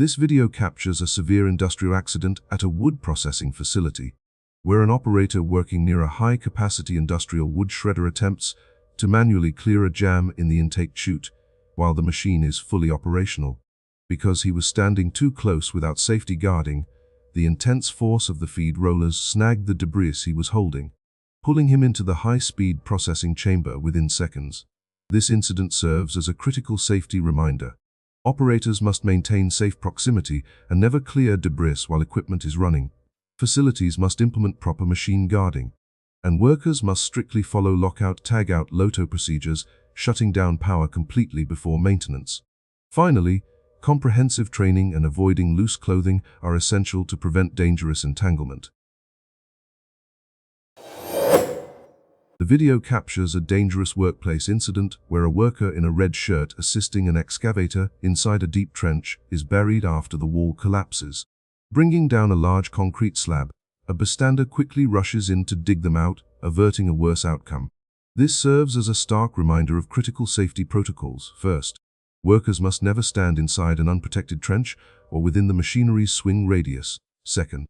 This video captures a severe industrial accident at a wood processing facility, where an operator working near a high-capacity industrial wood shredder attempts to manually clear a jam in the intake chute while the machine is fully operational. Because he was standing too close without safety guarding, the intense force of the feed rollers snagged the debris he was holding, pulling him into the high-speed processing chamber within seconds. This incident serves as a critical safety reminder. Operators must maintain safe proximity and never clear debris while equipment is running. Facilities must implement proper machine guarding, and workers must strictly follow lockout, tagout, LOTO procedures, shutting down power completely before maintenance. Finally, comprehensive training and avoiding loose clothing are essential to prevent dangerous entanglement. The video captures a dangerous workplace incident where a worker in a red shirt assisting an excavator inside a deep trench is buried after the wall collapses. Bringing down a large concrete slab, a bystander quickly rushes in to dig them out, averting a worse outcome. This serves as a stark reminder of critical safety protocols. First, workers must never stand inside an unprotected trench or within the machinery's swing radius. Second,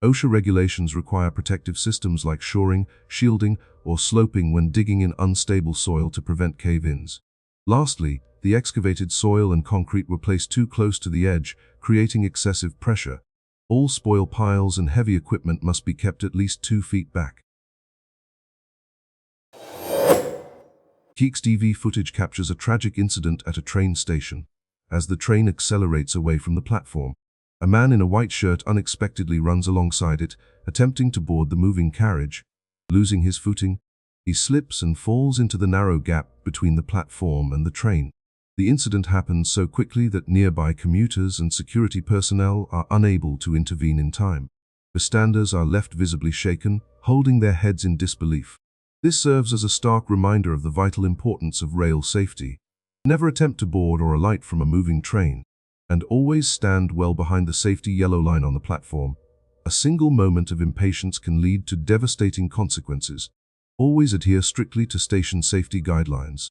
OSHA regulations require protective systems like shoring, shielding, or sloping when digging in unstable soil to prevent cave-ins. Lastly, the excavated soil and concrete were placed too close to the edge, creating excessive pressure. All spoil piles and heavy equipment must be kept at least 2 feet back. TV footage captures a tragic incident at a train station. As the train accelerates away from the platform, a man in a white shirt unexpectedly runs alongside it, attempting to board the moving carriage. Losing his footing, he slips and falls into the narrow gap between the platform and the train. The incident happens so quickly that nearby commuters and security personnel are unable to intervene in time. Bystanders are left visibly shaken, holding their heads in disbelief. This serves as a stark reminder of the vital importance of rail safety. Never attempt to board or alight from a moving train, and always stand well behind the safety yellow line on the platform. A single moment of impatience can lead to devastating consequences. Always adhere strictly to station safety guidelines.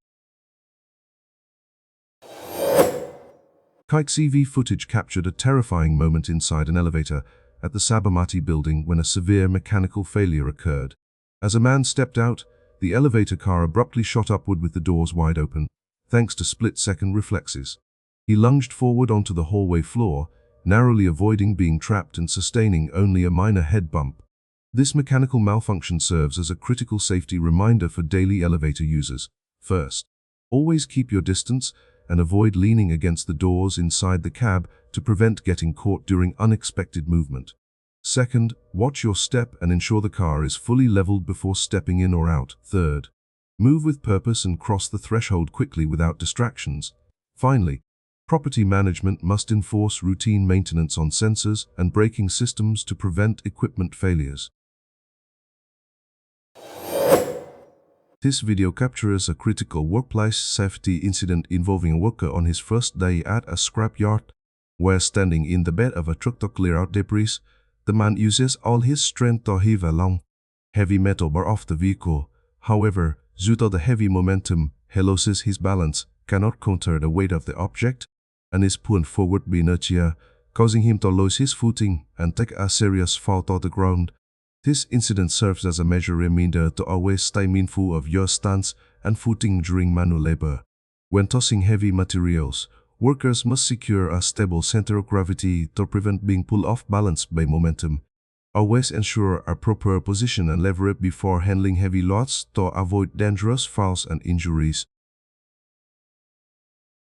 TV footage captured a terrifying moment inside an elevator at the Sabarmati building when a severe mechanical failure occurred. As a man stepped out, the elevator car abruptly shot upward with the doors wide open, thanks to split-second reflexes. He lunged forward onto the hallway floor, narrowly avoiding being trapped and sustaining only a minor head bump. This mechanical malfunction serves as a critical safety reminder for daily elevator users. First, always keep your distance and avoid leaning against the doors inside the cab to prevent getting caught during unexpected movement. Second, watch your step and ensure the car is fully leveled before stepping in or out. Third, move with purpose and cross the threshold quickly without distractions. Finally, property management must enforce routine maintenance on sensors and braking systems to prevent equipment failures. This video captures a critical workplace safety incident involving a worker on his first day at a scrapyard. Where standing in the bed of a truck to clear out debris, the man uses all his strength to heave a long, heavy metal bar off the vehicle. However, due to the heavy momentum, he loses his balance, cannot counter the weight of the object, and is pulled forward by inertia, causing him to lose his footing and take a serious fall to the ground. This incident serves as a major reminder to always stay mindful of your stance and footing during manual labor. When tossing heavy materials, workers must secure a stable center of gravity to prevent being pulled off balance by momentum. Always ensure a proper position and leverage before handling heavy loads to avoid dangerous falls and injuries.